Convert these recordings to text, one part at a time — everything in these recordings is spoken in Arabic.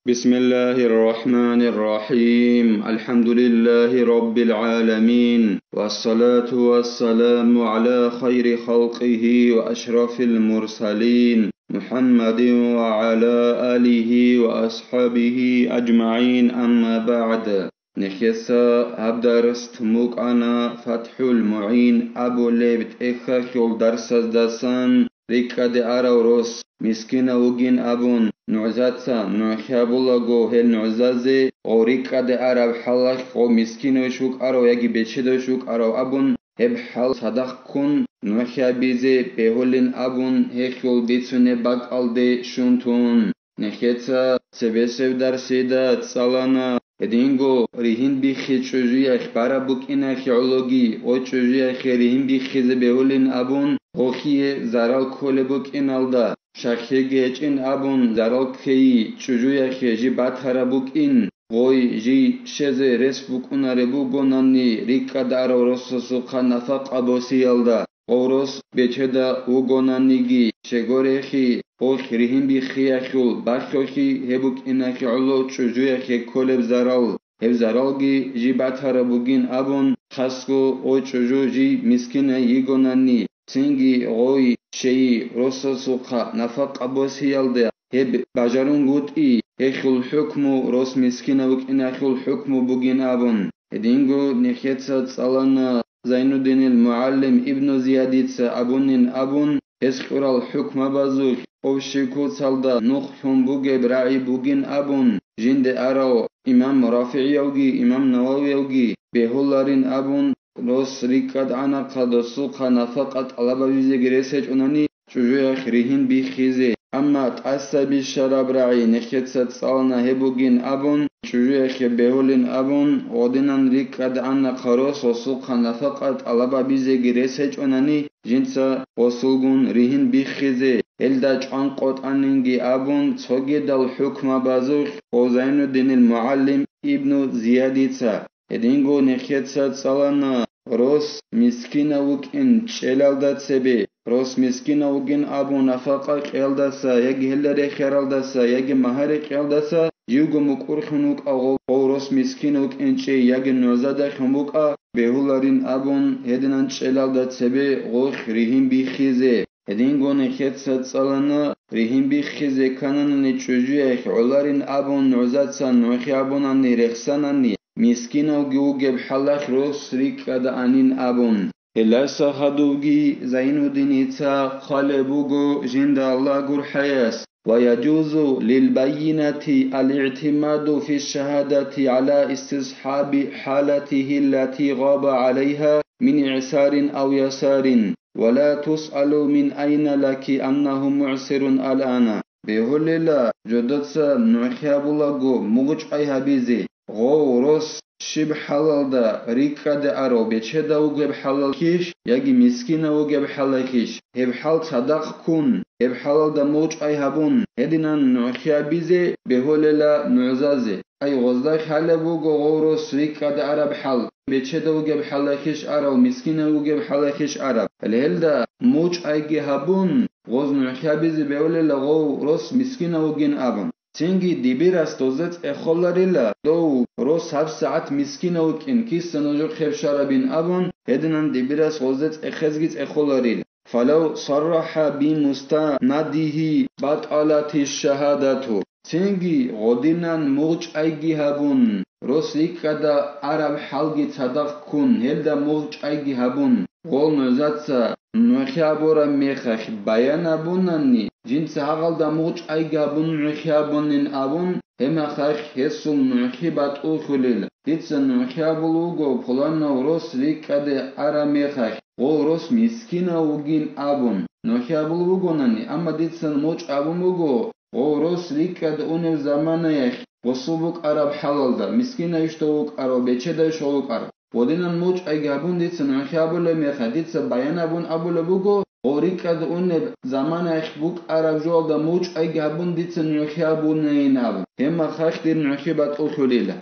بسم الله الرحمن الرحيم الحمد لله رب العالمين والصلاة والسلام على خير خلقه وأشرف المرسلين محمد وعلى آله وأصحابه أجمعين أما بعد نخسا أبدرست مقانا فتح المعين أبو ليبت إخاخيول درس دسان ريكاد أراوروس مسكينة وجين أبون نعزاتsa نعخابولاغو هل نعزازي غوريكاد أراب حلاخ غو مسكينة شوك أرو يجي بيتشدو شوك أرو أبون هب حال صدق كون نعخابيزي بهولين أبون هخيول ديتسوني باق ألدي شونتون نخيتsa سبسيو درسيدا تسالانا ედინგო რიჰინ ბიხი ჩუჟია ხბარა ბუკინა ხიოლოგი ო ჩუჟია ხერიჰინ ბიხიზე ბეულინ აბუნ ოხიე ზარალ ქოლე ბუკინალდა შახეგი ეჭინ აბუნ ზარალ ქეი ჩუჟია ხეჟი ბათარა ბუკინ ღოი ჟი შეზე რეს ბუკუნარე ბუგონანი რიკადარო როსოსუ ხანაფა ყაბოსიალდა ყოროს ბეჩედა უგონანიგი შეგორეხი ოხ რიჰინ ბიხია ხულ ბახოხი ჰებუკინა ხიოლო ჩუჟია ხე ქოლებ ზარალ ჰებ ზარალგი ჟი ბათარა ბუგინ აბუნ ხასკო ო ჩუჟუ ჟი მისკინა იგონანი ცინგი ღოი შეი როსოსუ ხანაფა ყაბოსიალდა ჰებ ბაჟარუნ გუტი ეხულ ჰუქმუ როს მისკინა უკინა ხულ ჰუქმუ ბუგინ აბუნ ედინგო ნიხეცა წალანა زينودين المعلم ابن زياديت أبونين أبون اسقرال حكم بازوخ أو شيكو صلدا نخ بوغي براعي بوغين أبون جند أراو إمام رافعي يوغي إمام نووي يوغي بهولارين أبون روس ريكاد عنا قدسو نفقت علبا ويزي غريسيج أناني شجوية خريهين بيخيزي أما تأسى بالشراب راعي نخيتسات صالنا هبوغين أبون شجوية خبهولين أبون غدنان ريكاد عنا قروس وسوقا نفقت علبا بيزي غريسيج أناني جنسا وسوغون ريهين بيخيزي الداج عنقوت أننجي أبون تسوغيد الحكم بازوخ وزين الدين المعلم ابن زياديتسا ედინგო ნეხიცა წალანა როს მისკინა უკინ ჩელალდათ სები როს მისკინა უგინ აბუ ნაფაყა ყელდასა ეგი ჰელდერე ხერალდასა ეგი მაჰარე ყელდასა იუგო მუკურხუნუკ აღო როს მისკინა უკინ ჩე ეგი ნოზადა ხმუკა ბეჰულარინ აბუნ ედნან ჩელალდათ სები ღოხ რიჰიმ ბიხიზე ედინგო ნეხიცა წალანა რიჰიმ ბიხიზე კანანნი ჩუჯია ხოლარინ აბუნ ნოზაცა ნოხი აბუნანი რეხსანანი مسكينة وجوجب حلاخ روس ريكاد أنين أبون إلا سخدوجي زينو دينيتا خالبوجو جند الله جور حياس ويجوز للبينة الاعتماد في الشهادة على استصحاب حالته التي غاب عليها من إعسار أو يسار ولا تسأل من أين لك أنه معسر الآن بهول الله جدتسا نوخياب الله مغج أيها بيزي غوروس شب حلال دا ريكا دا أرو بيچه وغب حلال كيش يجي مسكين وغب حلال كيش هب حال صدق كون هب حلال دا موج أي هبون هدنا نوخيا بيزي بهول لا نعزازي أي غزدك حلبو غوروس ريكا دا أرب حل بيچه وغب حلال كيش أرو مسكين وغب حلال كيش أرب الهل دا موج أي هبون غز نوخيا بيزي بهول لا غوروس مسكين وغين أبون تنگی دیبیرست دوزت اخلاریلا دو روز هر ساعت مسکین و کن کیست نجور خب شرابین ابون هدنان دیبیرست دوزت اخزگیت اخلاریل فلو صرح بمستندیه بطالت الشهادتو تنگی غدینان موج ایگی هبون روز ریکدا عرب حلگی صدق کن هلدا موج ایگی هبون غول نزدسا نوخیابورا میخخ بیان ابونانی جنس هغل دا موج ایگابون نوخیابونین ابون همه خخ حسول نوخیبات او خلیل دیتس نوخیابولوگو پلان روس ریکد ارا میخخ غول روس مسکین اوگین ابون نوخیابولوگو نانی اما دیتس موج ابونوگو غول روس ریکد اونو زمانیخ وصوبوک عرب حلال دا مسکین ایشتوک ارو بیچه دا شولوک ارو ودينا موج أيجابون ديتس نخيابول مخديتس بيانابون أبول بوجو أوريكاد أون زمان أخبوك أراب جوال دا موج أيجابون ديتس نخيابون يناب هم خاخدين نخيبات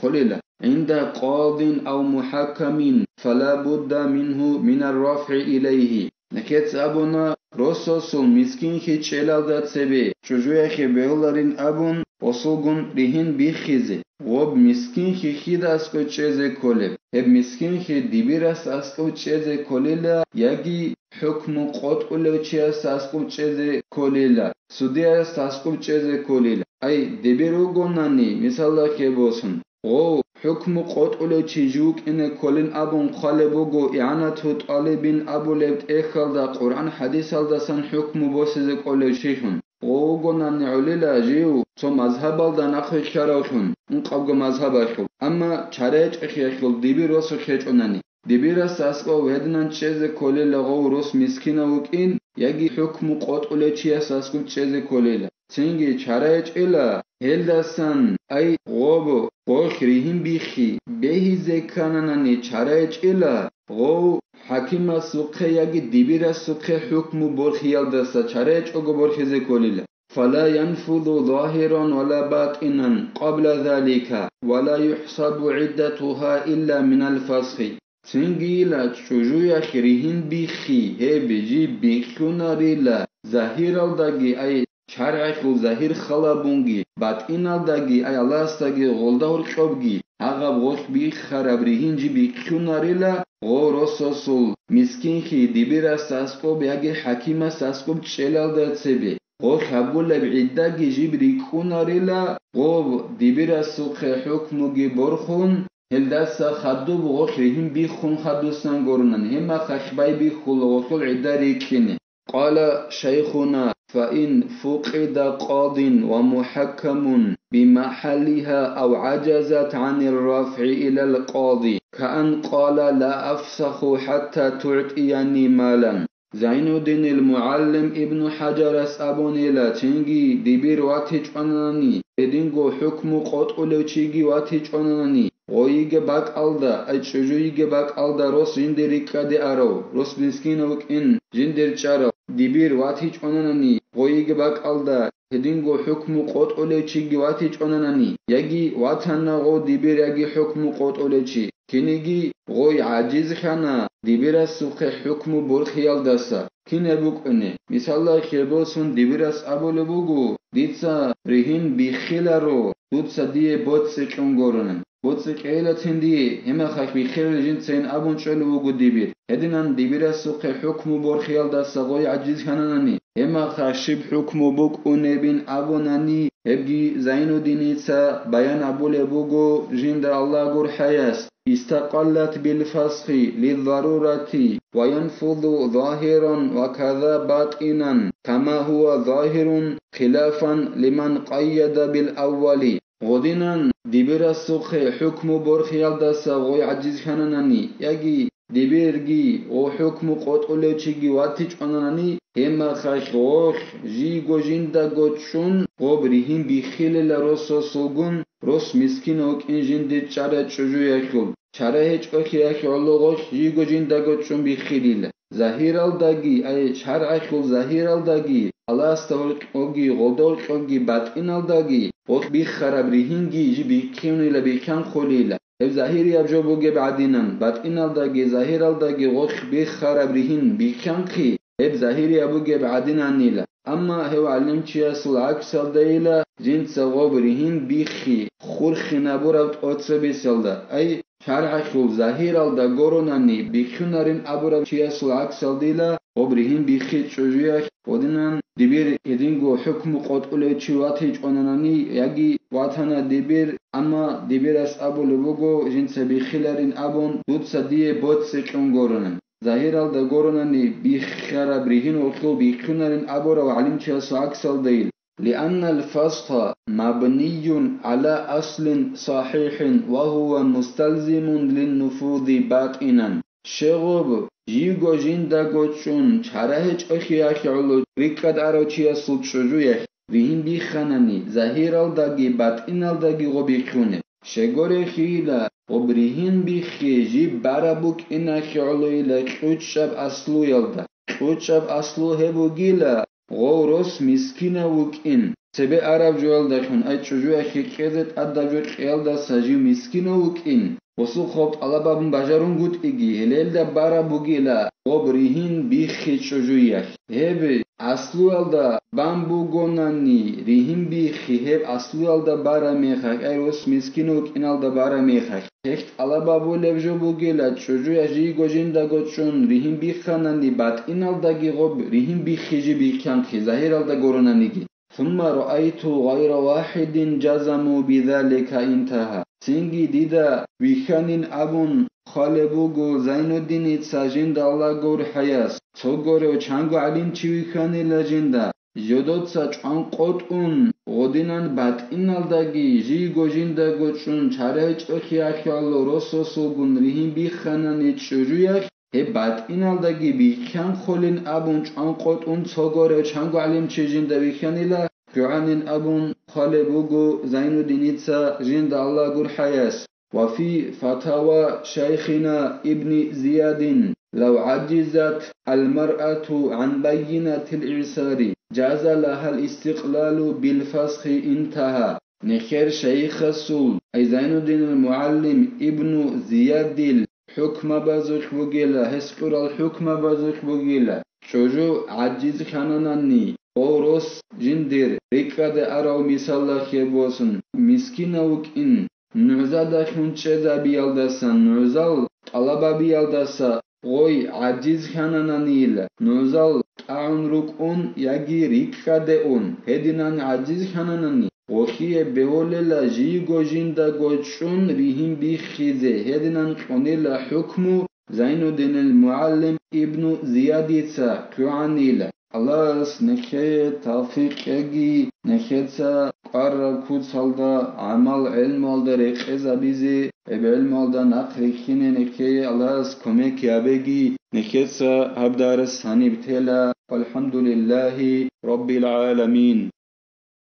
خليلة عند قاض أو محكم فلا بد منه من الرفع إليه نكيتس أبونا rososul miskin hi çelalda tsebe çocuğa hi beolarin abun osulgun rihin bihize gob miskin hi hidas ko çeze koleb heb miskin hi dibiras asko çeze kolela yagi hukmu qot ulevçiyas asko çeze kolela sudiyas asko çeze kolela ay debiru gonani misalla kebosun o hukmu qot ulevçi juk ine kolin abun khalebugo i'anatu talibin abulebt ekhalda Kur'an hadis aldasan hukmu bosize kolevçihun Oğunan ulila jiu so mazhabaldan akhi kharawhun unqabgo mazhabakhu amma charech khiyakhul dibiros khechonani dibiras asqo vednan cheze kolela gowros miskina ukin yagi hukmu qotulechiyas asqu cheze kolela singi charech ila heldasan ay gobo bokhrihin bikhi behize kananani charech ila go Hakima sukhe yagi dibira sukhe hukmu borkhiyaldasa charech ogo borkhize kolila فلا ينفذ ظاهرا ولا باطنا قبل ذلك ولا يحسب عدتها إلا من الفسخ سنجيلا تشجويا خريهن بيخي هي بيجي بيخوناريلا ظاهر الداغي أي شرعك ظاهر خلابونجي باطن الداغي أي الله استاغي غولدور قبغي هغا بغوخ بيخ خرابريهن جي بيخوناريلا غورسوسول مسكين خي ديبيرا ساسكو بياغي حكيمة ساسكو تشيلال داتسبي غو خبول بعدا جبري كوناريلا غو ديبيرا سوخ حكمو برخون هلداس خدو بغو خريهم بيخون خدوسان غورنان هما خشباي بيخول غوخل عداري كيني قال شيخنا فإن فقد قاض ومحكم بمحلها أو عجزت عن الرفع إلى القاضي كأن قال لا أفسخ حتى تعطيني مالا زين الدين المعلم ابن حجر أبوني لا تنجي دبير واتج أناني بدينغو حكم قطع تشيجي واتج أناني ويجي باك ألدا أتشجو يجي باك ألدا روس جندري كادي أرو روس بنسكينوك إن جندر شارو دبير واتج أناني ويجي باك ألدا بدينغو حكم قطع تشيجي واتج أناني يجي واتنا غو دبير يجي حكم قطع تشي كينيجي غوي عاجز خانا دبيرس سوخ حكم برخيال داسا كين بوكني مثال خيبوسون دبيرس ابول بوغو ديتسا ريهن بخيلارو دوتسا دي بوتس چونغورن بوتس قيلا تندي هما خاك بخيل جنسين ابون چولو بوغو دبير هدينان دبيرس سوخ حكم برخيال داسا غوي عاجز خاناني هما خاشب حكم بوكوني بين ابوناني هبجي زينو دينيتسا بيان ابول بوغو جند الله غور حياس استقلت بالفسخ للضرورة وينفذ ظاهرا وكذا باطنا كما هو ظاهر خلافا لمن قيد بالأول غدنا دبر السخ حكم برخيال داسا غوي عجز خاناناني يجي دبرجي وحكم قطولوچيجي واتج أناناني هما خاخوخ جي گوجيندا گوچون غبريهم بخيل لروسو سوغون روس مسكينوك انجند چاره چوجو يخول چاره هچ اوخي اخولوغوخ جي گوجيندا گوچون بخيليل ظاهرالداگي اي شرع خول ظاهرالداگي الله استول اوگي غدول اوگي باطنالداگي اوخ بخرابريهنگي جي بكيونيل بكان خوليل هب ظاهري ابجو بوگي بعدينن باطنالداگي ظاهرالداگي اوخ بخرابريهن بكانخي هب ظاهري ابوگي بعدينن نيلا اما هو علم چياسل عكس الديلا جنس غبرهن بيخي خورخي نبورت اوتسبي سلدا اي شرع خو ظاهر الدا گوروناني بيخونارين ابورت چياسل عكس الديلا غبرهن بيخي چوجيا ودنان دبير يدينغو حكم قطولي چواتي چوناناني ياگي واتانا دبير اما دبيرس ابو لبوگو جنس بيخيلارين ابون دوتسا ديه بوتس چونگورونان ظاهر الدا گوروناني بيخرا بريهن وخو بيخونارين ابورا وعلم چياسل عكس الديل لأن الفسخ مبني على أصل صحيح وهو مستلزم للنفوذ باطنا شغب جيغو جندا گوچون چرهچ اخياخ علو ريكاد اروچيا سوچوجويخ وين بيخاناني ظاهر الداگي باطن الداگي غو بيخونه شگوري خيلا وبريهن بيخيجي برابوك اناخ علو الى قوچاب اصلو يلدا قوچاب اصلو هبوگيلا غوروس مسكينة وكين سبي عرب جوال داخن اي چوجو اخي قيدت ادى جو قيال دا ساجي مسكينة وكين وسو خب طلبابن بجرون قد إجي هلال دا بارا بوغيلا وبريهن بيخي شجويخ هب أصلو الدا بامبو غوناني ريهن بيخي هب أصلو الدا بارا ميخاك أيروس مسكينوك إن الدا بارا ميخاك هكت طلبابو لبجو بوغيلا شجويخ جي غوجين دا غوتشون ريهن بيخاناني بات إن الدا غيغوب ريهن بيخي جي بيخانخي ظاهر الدا غوروناني ثم رأيت غير واحد جزموا بذلك انتهى سنجي ديدا ويخانين أبون خالبوغو زين الدين اتساجين دا الله غور حياس توغورو چانگو علين چي ويخاني لجندا جودوتسا چان قوتون غودينان بات إنالداگي جي گوجين دا گوچون چاره چوخي اخيالو روسو سوگون ريهن بيخاناني چوجويخ هي بات إنالداگي بيخان خولين أبون چان قوتون توغورو چانگو علين چيجين دا ويخاني لا كعنين أبون خالبوغو زين الدين اتساجين دا الله غور حياس وفي فتاوى شيخنا ابن زياد لو عجزت المرأة عن بينة الإعسار جاز لها الاستقلال بالفسخ انتهى نخير شيخ السول أي زين الدين المعلم ابن زياد الحكم بازوخ بوغيلا هسقر الحكم بازوخ بوغيلا شوجو عجز كاناناني أوروس جندير ريكاد أراو مثال خيبوسن مسكينوك إن نعزادا خونچدا بيالداسا نعزال طلبا بيالداسا غوي عجز خانانانيل نعزال تعون ركون يجي ريكادئون هدينان عجز خاناناني وخيه بوللا جي گوجيندا گوچون ريهم بيخيزه هدينان قونيلا حكمو زين الدين المعلم ابن زياديتسا كوانيلا الله نكيه توفيق يجي نكيتسا قرر كود صلدا عمل علم alda رقزا بيزي علم alda نقريكين نكيه الله كوميك يابيجي نكيتسا هبدار الساني بتلا والحمد لله رب العالمين.